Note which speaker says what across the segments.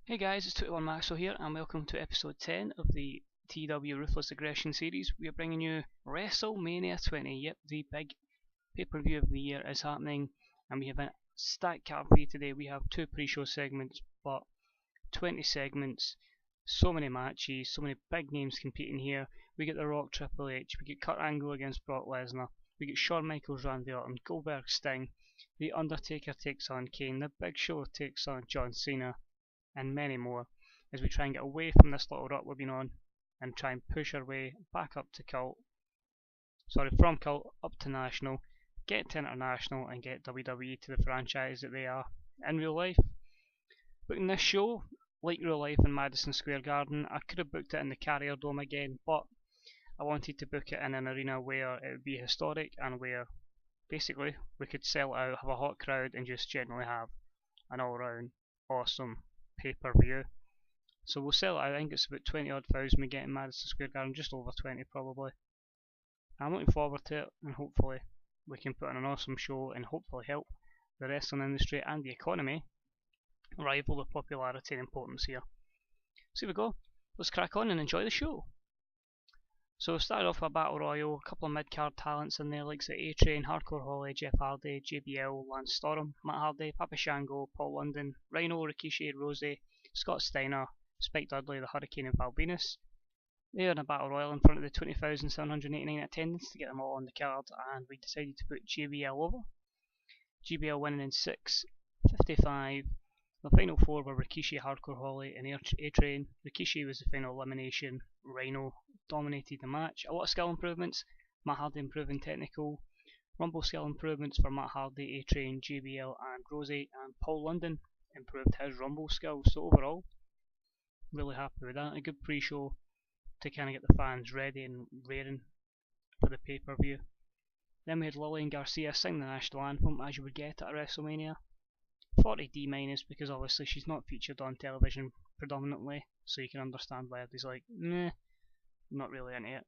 Speaker 1: Hey guys, it's TEW2013 here, and welcome to episode 10 of the TW Ruthless Aggression series. We are bringing you Wrestlemania 20. Yep, the big pay-per-view of the year is happening, and we have a stacked card for you today. We have 2 pre-show segments, but 20 segments, so many matches, so many big names competing here. We get The Rock, Triple H, we get Kurt Angle against Brock Lesnar, we get Shawn Michaels, Randy Orton, Goldberg, Sting, The Undertaker takes on Kane, The Big Show takes on John Cena, and many more, as we try and get away from this little rut we've been on and try and push our way back up to from cult up to national, get to international, and get WWE to the franchise that they are in real life. Booking this show, like real life in Madison Square Garden, I could have booked it in the Carrier Dome again, but I wanted to book it in an arena where it would be historic and where basically we could sell it out, have a hot crowd, and just generally have an all round awesome pay-per-view. So we'll sell it out. I think it's about 20 odd thousand we get in Madison Square Garden, just over 20 probably. I'm looking forward to it, and hopefully we can put on an awesome show and hopefully help the wrestling industry and the economy rival the popularity and importance here. So here we go. Let's crack on and enjoy the show. So we started off with a battle royal, a couple of mid-card talents in there, like A-Train, Hardcore Holly, Jeff Hardy, JBL, Lance Storm, Matt Hardy, Papa Shango, Paul London, Rhino, Rikishi, Rosie, Scott Steiner, Spike Dudley, the Hurricane, and Val Venus. They are in a battle royal in front of the 20,789 attendants to get them all on the card, and we decided to put JBL over. JBL winning in 6:55. The final 4 were Rikishi, Hardcore Holly, and A-Train. Rikishi was the final elimination. Rhino dominated the match. A lot of skill improvements. Matt Hardy improving technical. Rumble skill improvements for Matt Hardy, A-Train, JBL, and Rosie, and Paul London improved his Rumble skills. So overall, really happy with that. A good pre-show to kind of get the fans ready and raring for the pay-per-view. Then we had Lillian Garcia sing the national anthem, as you would get at a WrestleMania. 40 D minus, because obviously she's not featured on television predominantly, so you can understand why everybody's like, meh, not really into it.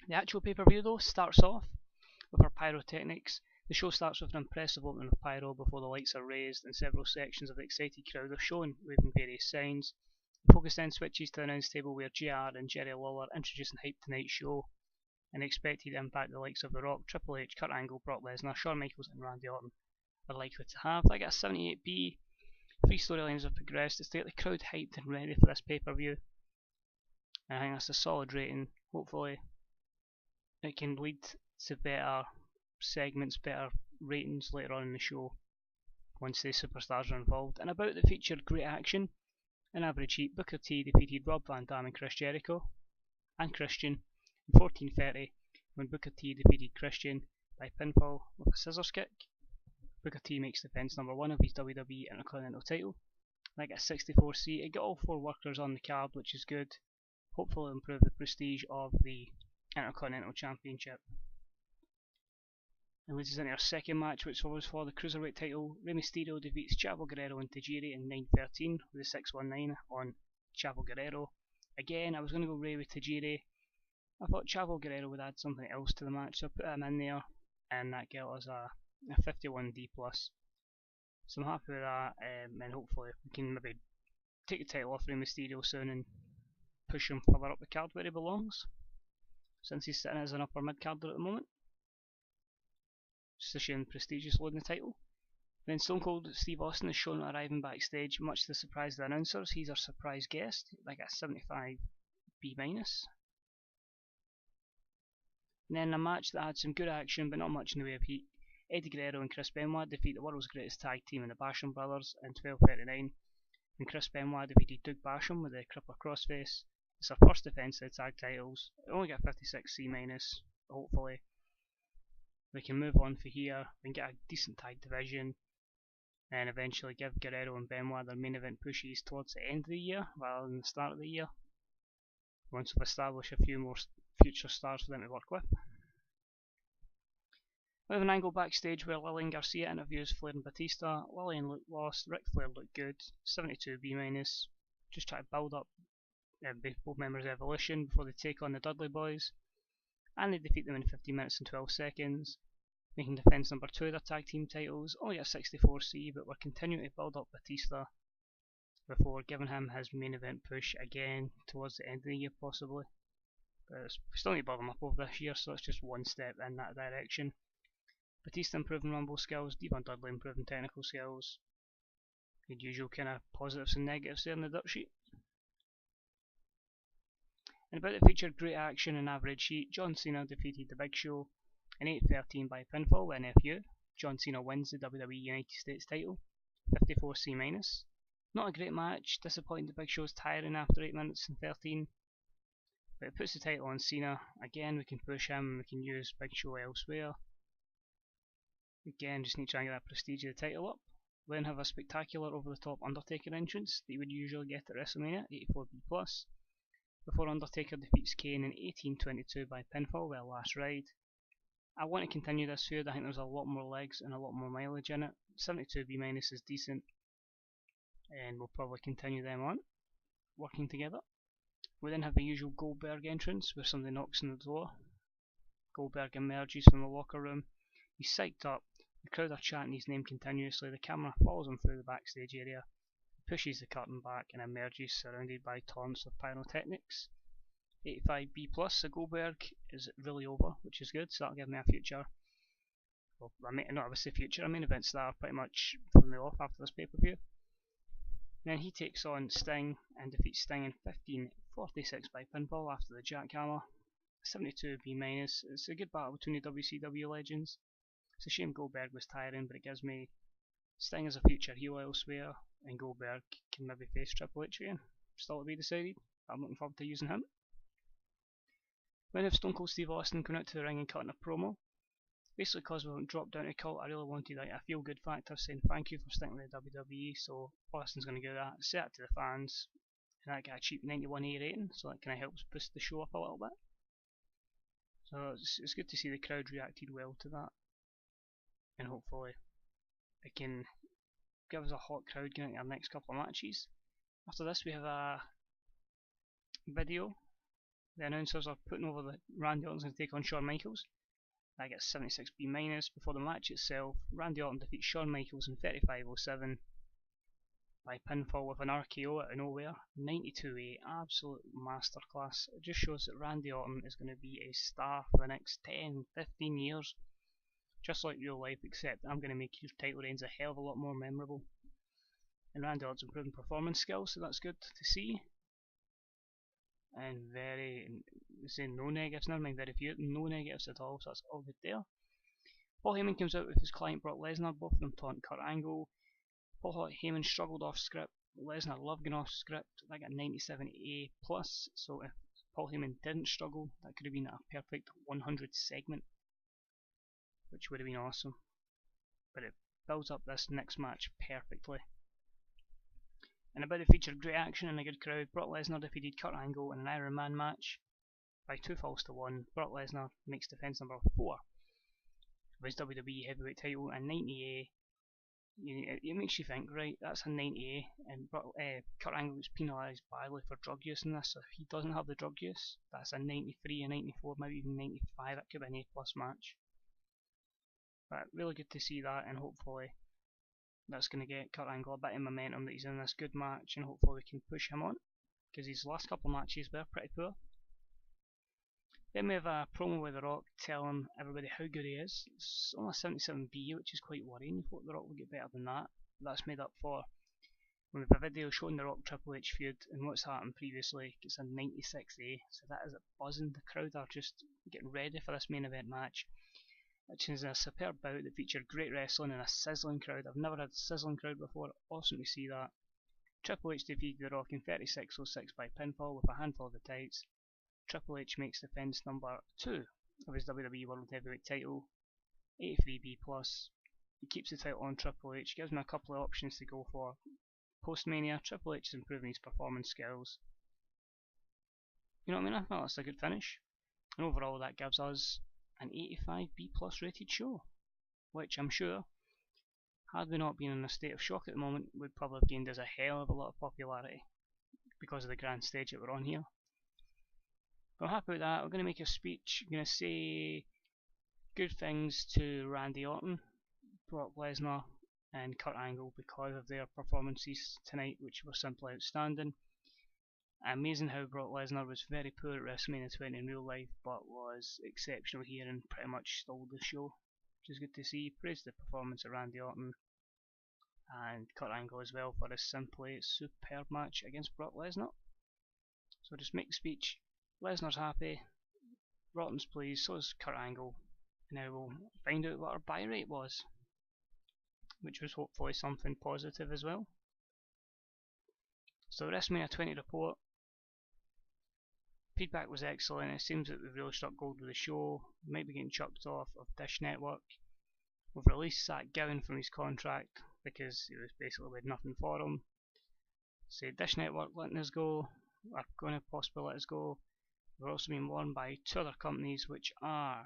Speaker 1: The actual pay-per-view though starts off with our pyrotechnics. The show starts with an impressive opening of pyro before the lights are raised and several sections of the excited crowd are shown, waving various signs. The focus then switches to the announce table where JR and Jerry Lawler introduce and hype tonight's show and expected impact the likes of The Rock, Triple H, Kurt Angle, Brock Lesnar, Shawn Michaels, and Randy Orton are likely to have. I get a 78B. 3 storylines have progressed. It's to get the crowd hyped and ready for this pay-per-view. I think that's a solid rating. Hopefully it can lead to better segments, better ratings later on in the show once the superstars are involved. And about that featured great action. In average heat, Booker T defeated Rob Van Dam and Chris Jericho and Christian in 14:30 when Booker T defeated Christian by pinfall with a scissors kick. Booker T makes defense number 1 of his WWE Intercontinental title. I get a 64C. It got all 4 workers on the card, which is good. Hopefully improve the prestige of the Intercontinental Championship. And leads us into our second match, which was for the Cruiserweight title. Rey Mysterio defeats Chavo Guerrero and Tajiri in 9:13 with a 619 on Chavo Guerrero. Again, I was going to go Rey with Tajiri. I thought Chavo Guerrero would add something else to the match, so I put him in there, and that got us a 51D+. So I'm happy with that, and hopefully we can maybe take the title off Rey Mysterio soon and push him further up the card where he belongs, since he's sitting as an upper mid-carder at the moment. Just a shame prestigious loading the title. Then Stone Cold Steve Austin is shown arriving backstage, much to the surprise of the announcers. He's our surprise guest. I got a 75B-. Then a match that had some good action but not much in the way of heat. Eddie Guerrero and Chris Benoit defeat the world's greatest tag team in the Basham Brothers in 12:39, and Chris Benoit defeated Doug Basham with the Crippler Crossface. It's our first defence of the tag titles. It only got 56C-. Hopefully we can move on for here and get a decent tag division, and eventually give Guerrero and Benoit their main event pushes towards the end of the year rather than the start of the year, once we've established a few more future stars for them to work with. We have an angle backstage where Lillian Garcia interviews Flair and Batista. Lillian looked lost, Ric Flair looked good, 72B-. Just try to build up both members of Evolution before they take on the Dudley Boys, and they defeat them in 15 minutes and 12 seconds, making defense number 2 of their tag team titles. Only a 64C, but we're continuing to build up Batista before giving him his main event push again towards the end of the year possibly. But we still need to build him up over this year, so it's just one step in that direction. Batista improving rumble skills, Devon Dudley improving technical skills. The usual kind of positives and negatives there in the dirt sheet. And about the feature, great action and average sheet. John Cena defeated The Big Show in 8:13 by pinfall with NFU. John Cena wins the WWE United States title, 54C-. Not a great match, disappointing. The Big Show's tiring after 8 minutes and 13. But it puts the title on Cena. Again, we can push him and we can use Big Show elsewhere. Again, just need to try and get that prestige of the title up. We then have a spectacular over-the-top Undertaker entrance that you would usually get at Wrestlemania, 84B+, before Undertaker defeats Kane in 18:22 by pinfall with a last ride. I want to continue this feud. I think there's a lot more legs and a lot more mileage in it. 72B- is decent, and we'll probably continue them on, working together. We then have the usual Goldberg entrance where somebody knocks on the door. Goldberg emerges from the locker room. He's psyched up. The crowd are chanting his name continuously. The camera follows him through the backstage area, pushes the curtain back, and emerges surrounded by taunts of pyrotechnics. 85B+, so Goldberg is really over, which is good, so that'll give me a future. Well, not obviously future, a main event star pretty much from me off after this pay-per-view. Then he takes on Sting and defeats Sting in 15:46 by pinfall after the jackhammer. 72B-. It's a good battle between the WCW legends. It's a shame Goldberg was tiring, but it gives me Sting as a future heel elsewhere, and Goldberg can maybe face Triple H again. Still to be decided. I'm looking forward to using him. Then if Stone Cold Steve Austin coming out to the ring and cutting a promo. Basically, because we haven't dropped down to cult, I really wanted like a feel good factor saying thank you for sticking with the WWE, so Austin's going to do that, say that to the fans, and that get a cheap 91A rating, so that kind of helps boost the show up a little bit. So it's good to see the crowd reacted well to that, and hopefully it can give us a hot crowd going into our next couple of matches. After this we have a video. The announcers are putting over the Randy Orton's going to take on Shawn Michaels. That gets 76B-. Before the match itself, Randy Orton defeats Shawn Michaels in 35:07 by pinfall with an RKO out of nowhere. 92A, absolute masterclass. It just shows that Randy Orton is going to be a star for the next 10, 15 years. Just like real life, except I'm going to make his title reigns a hell of a lot more memorable. And Randy Orton's improving performance skills, so that's good to see. And saying no negatives, never mind very few, no negatives at all, so that's all good there. Paul Heyman comes out with his client Brock Lesnar, both of them taunt Kurt Angle. Paul Heyman struggled off script, Lesnar loved going off script, that got 97A+, so if Paul Heyman didn't struggle, that could have been a perfect 100 segment, which would have been awesome. But it builds up this next match perfectly. And about the feature, great action and a good crowd. Brock Lesnar defeated Kurt Angle in an Iron Man match by 2-1. Brock Lesnar makes defense number 4 of his WWE Heavyweight title, and 90A. It makes you think, right, that's a 90A, and Kurt Angle was penalised badly for drug use in this, so if he doesn't have the drug use, that's a 93, a 94, maybe even 95, that could be an A+ match. But really good to see that, and hopefully that's going to get Kurt Angle a bit of momentum that he's in this good match, and hopefully we can push him on, because his last couple of matches were pretty poor. Then we have a promo with The Rock telling everybody how good he is. It's only 77B, which is quite worrying. You thought The Rock would get better than that. But that's made up for when we have a video showing The Rock Triple H feud and what's happened previously. It's a 96A, so that is buzzing. The crowd are just getting ready for this main event match, which is a superb bout that featured great wrestling and a sizzling crowd. I've never had a sizzling crowd before. Awesome to see that. Triple H defeated The Rock in 36:06 by pinfall with a handful of the tights. Triple H makes defense number 2 of his WWE World Heavyweight title, 83B+. He keeps the title on Triple H, gives me a couple of options to go for. Post-Mania, Triple H is improving his performance skills. You know what I mean? I thought that's a good finish. And overall that gives us an 85B+ rated show, which I'm sure, had we not been in a state of shock at the moment, would probably have gained us a hell of a lot of popularity because of the grand stage that we're on here. But I'm happy with that. We're going to make a speech. I'm going to say good things to Randy Orton, Brock Lesnar, and Kurt Angle because of their performances tonight, which were simply outstanding. Amazing how Brock Lesnar was very poor at Wrestlemania 20 in real life, but was exceptional here and pretty much stole the show, which is good to see. Praised the performance of Randy Orton and Kurt Angle as well for a simply superb match against Brock Lesnar. So just make the speech, Lesnar's happy, Orton's pleased, so is Kurt Angle. Now we'll find out what our buy rate was, which was hopefully something positive as well. So the WrestleMania 20 report, feedback was excellent. It seems that we've really struck gold with the show. We might be getting chucked off of Dish Network. We've released Zach Gowen from his contract because it was basically we had nothing for him. So Dish Network letting us go, are going to possibly let us go. We're also being warned by two other companies, which are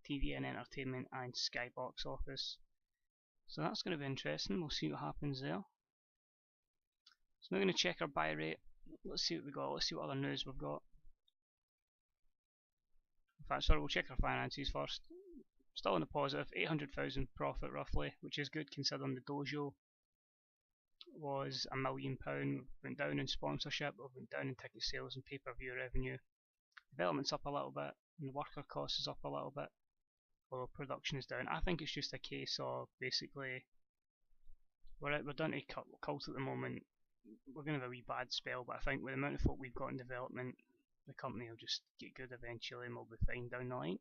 Speaker 1: TVN Entertainment and Sky Box Office. So that's going to be interesting. We'll see what happens there. So now we're going to check our buy rate. Let's see what we got. Let's see what other news we've got. In fact, sorry, we'll check our finances first. Still in the positive, 800,000 profit roughly, which is good considering the dojo was £1 million. Went down in sponsorship, went down in ticket sales and pay-per-view revenue. Development's up a little bit, and the worker cost is up a little bit, although production is down. I think it's just a case of basically we're down to cult at the moment. We're going to have a wee bad spell, but I think with the amount of folk we've got in development, the company will just get good eventually and we'll be fine down the line.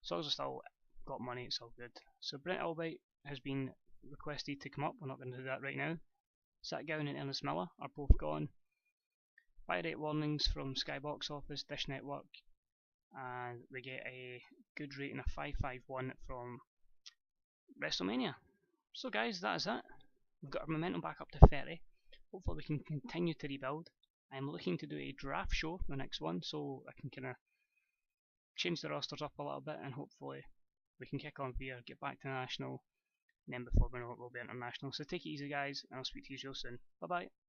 Speaker 1: So as I still got money, it's all good. So Brent Albright has been requested to come up. We're not going to do that right now. Zach Gowen and Ernest Miller are both gone. Buy rate warnings from Sky Box Office, Dish Network, and we get a good rating of 551 from Wrestlemania. So guys, that is it. We've got our momentum back up to 30. Hopefully we can continue to rebuild. I'm looking to do a draft show for the next one, so I can kind of change the rosters up a little bit, and hopefully we can kick on here, get back to national, and then before we know it we'll be international. So take it easy guys, and I'll speak to you real soon. Bye bye.